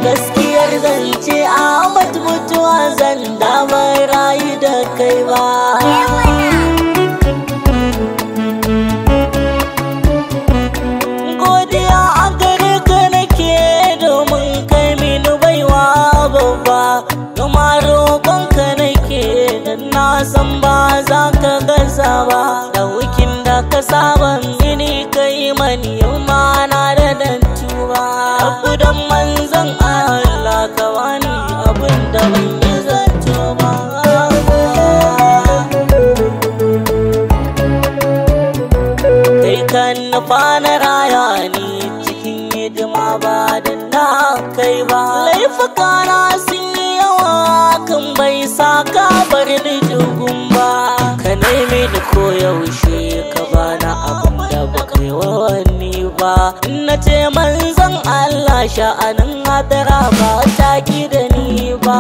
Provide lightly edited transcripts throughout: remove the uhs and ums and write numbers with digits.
Gaskiyar zance Ahmad mutuwa zan damar rayu da kai ba. Godiya a gare ka nake domin kai mini baiwa babba. Kuma roƙonka nake dan na san ba za ka gaza ba. Ɗaukin da ka saba mini kai mani yau ma na da dantuwa. Abu dan manzon Allah ka bani abin da ban yi zato ba. Kai kan nufa na raya ni cikin hidima ba da na kai ba. Laifuka na sun yi yawa kan bai sa ka bar ni jugun ba. Ka nemi ni koyaushe ka bana abin da ba kai wani ba. Na ce manzon Allah sha'anin hadara ba ta ki da ni ba.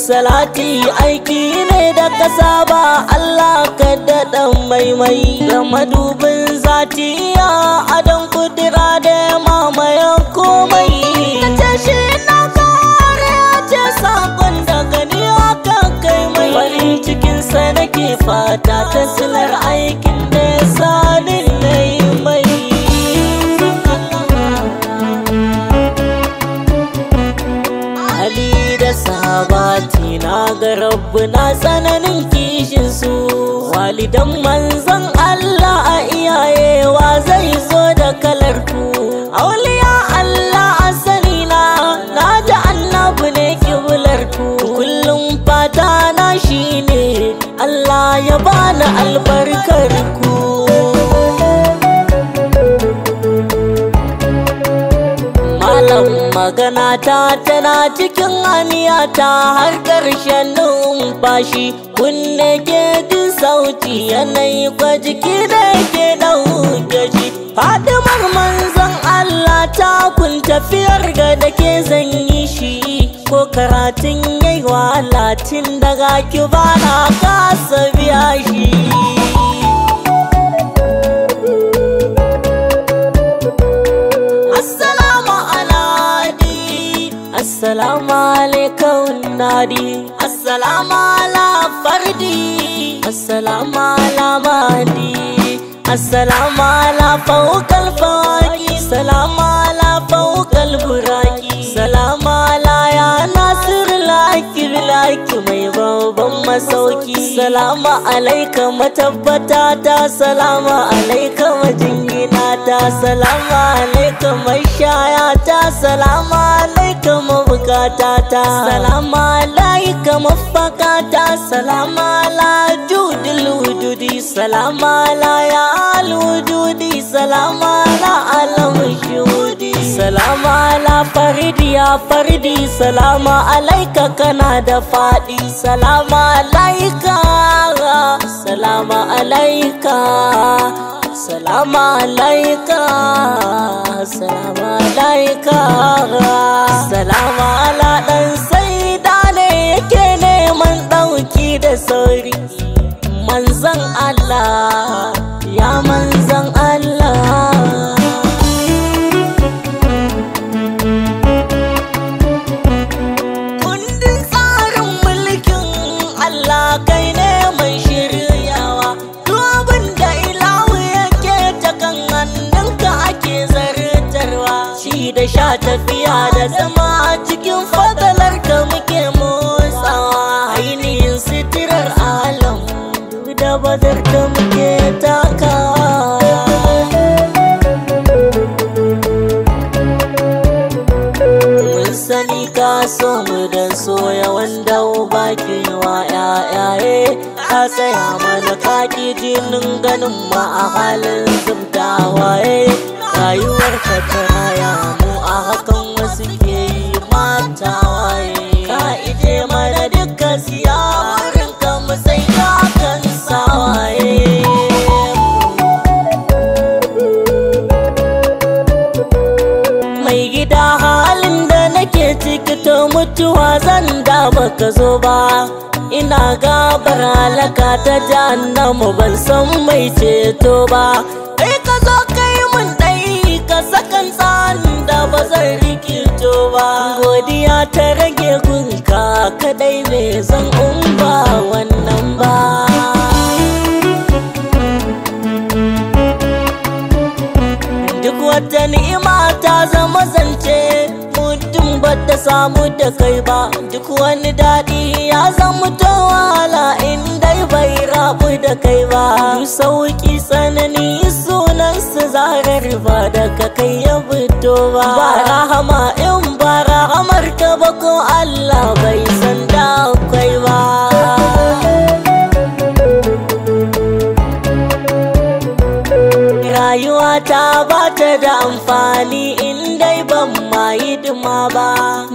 Salati aiki ne da ka saba Allah ka daɗa maimai da madubin zatiya adon kudura da mamaye komai. Ta shi na kare ce sakon daga ni aka kai mai. Farin cikinsa nake fata ta silar aikin da ya sani na yi mai. Ali da sabati na ga rabbu na tsananin kishin su. Walidan manzon Allah a iyayewa zai zo da kalar ku. Auliya Allah a sani na ji annabu ne kiblar ku. Kullum fata na shine Allah ya bani albarkar ku. Malam magana ta tana cikin aniyata har ƙarshen numfashi. Kunne ke jin sauti yanayi kwa jiki da ke ɗauke shi. Fadimar manzon Allah ta kun tafiyar ga da ke zan yi shi. Ko karatun yayi wahala tun daga ki bana kasa biya shi. Assalamu alaikum nadi, assalamu ala fardi, assalamu ala mahdi, assalamu ala fawqal fawaqi, assalamu ala fawqal buraqi, assalamu ala ya nasir laki bilaki mai babban masauki. Assalamu alaika matabbata ta, assalamu alaika majingina ta, assalamu alaika mashaya ta, assalamu alaika mabukata ta, assalamu alaika mafakata, assalamu ala judil wujudi, assalamu ala ya al wujudi, assalamu ala alam shuhudi, assalamu ala faridi ya faridi, assalamu alaika kana da fadi, assalamu alaika, assalamu alaika, assalamu alaika, assalamu alaika. Assalamu ala dan saida ne yake neman ɗauki da sauri. Manzon Allah ya manzon Allah. Kundin tsarin mulkin Allah kai ne mai shiryawa. Duk abin da ilahu yake ta kan hannunka ake zartarwa. Shi da sha tafiya da zama cikin fadalar ka muke motsawa. Ainihin sitirar alam duk da badar ka muke takawa. Mun sani ka so mu dan soya wanda uba ke wa yayaye. Ka tsaya mana kaki jinin ganin ma a halin zubdawaye. Rayuwar ka ta raya mu a hakan wasu ke yi mata waye. Ka ije mana dukkan siya wurin ka mu sai ka kan sawaye. Mai da halin da nake ciki to mutuwa zan da baka zo ba. Ina gabar halaka ta jahannamu ban san mai ceto ba. Kai ka zo kai mun ɗai ka sakan tsanin da ba zan rikito ba. Godiya ta rage gunka kadai me zan umba wannan ba. Duk wata ni'ima ta zama zance mutum bata samu da kai ba. Duk wani daɗi ya zama ta wahala in dai bai rabu da kai ba. Duk sauki tsanani sunansa zarar ba daga kai ya fito ba. Ba rahama in ba rahamar ka ba ko Allah bai san da akwai ba. Rayuwa ta bata da amfani in dai ban ma hidima ba.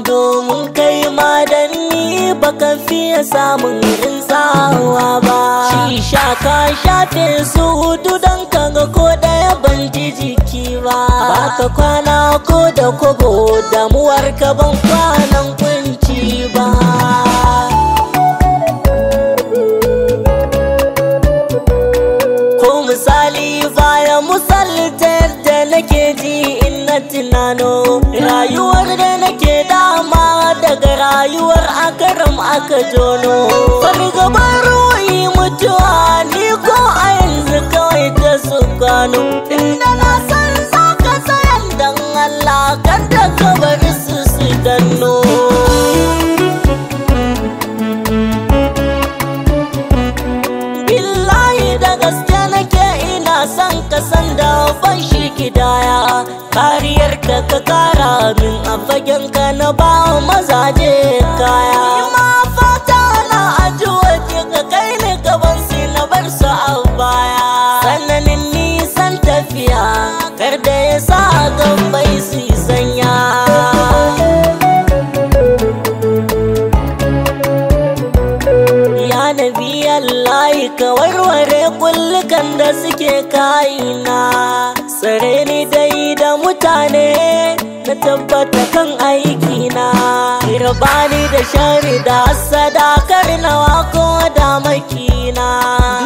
Domin kai ma da ni baka fiye samun rintsawa ba. Shisha ka shafe su hudu don kaga ko ɗaya ban ji jiki ba. Baka kwana ko da kobo damuwar ka ban kwanan kunci ba. Ko misali baya misalta yadda nake ji in na tunano rayuwar da nake dama daga rayuwar akaram aka jono. Fargabar ruhi mutuwa ni ko a yanzu kawai ta su gano. Inda na san za ka sayan dan Allah kan da ka bari su danno. Billahi da gaske nake ina son ka san da ban shi kidaya. Kariyar ka ka kara min a fagen ka na ba mazaje kaya. Ma fata na ajuwa ka kai ni gaban su na bar su a baya. Sananin nisan tafiya kar da ya sa gambai su sanya. Ya nabi Allah ka warware kullukan da suke kayina. Tsare ni dai da mutane na tabbata kan aikina. Rabani da shari da hasada karnawa ko da makina.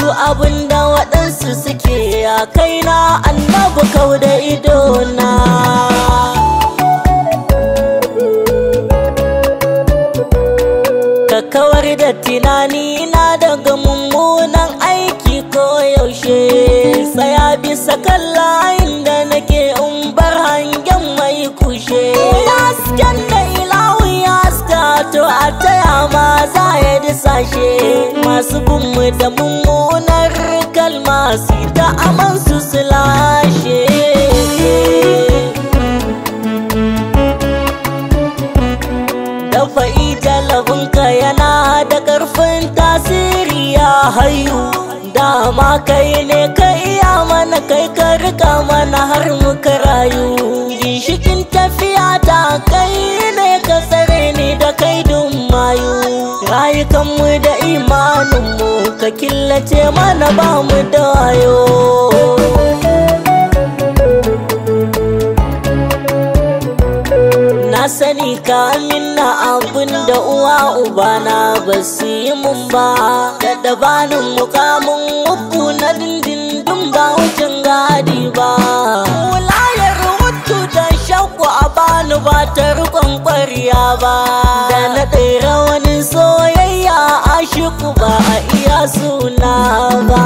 Duk abin da waɗansu suke a kaina annabi kau da idona. Ka kawar da tunani na daga mummunan aiki ko yaushe. Tsaya bisa kan layin da nake in bar hangen mai kushe. Hasken da ilahu ya haska to a taya ma za ya disashe. Masu binmu da mummunar kalma su ta aman su lashe. Dafa'i jalabinka yana da ƙarfin tasiri ya hayu. Dama kai ne ka iya mana kai ka rika mana har muka rayu. Ginshikin tafiya ta kai ne ka tsare ni da kai dun mayu. Rayukanmu da imaninmu ka killace mana ba mu da wayo. Na sani ka minna abin da uwa ubana ba su yi mun ba. Da dabanin mukamin uku na dindindin ba wucin gadi ba. Wulayar mutu da shakku a bani ba ta rikon ƙwarya ba. Da na ɗaira wani soyayya a shiku ba a iya suna ba.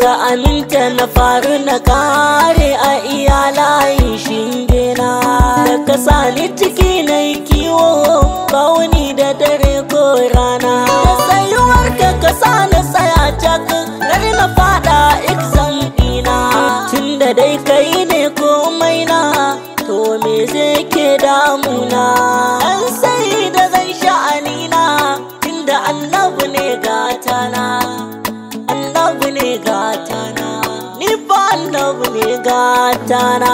Ka aminta na faru na kare a iyalayin shingina. Da ka sani ciki na kiwo bauni da dare ko rana. Da tsayuwar ka sani tsaya cak kar na fada exam dina. Tunda dai kai ne komai na to me zai ke damuna. An sai da zan sha'anina tunda annabi ne gatana. Annabi ne gatana, ni fa annabi ne gatana.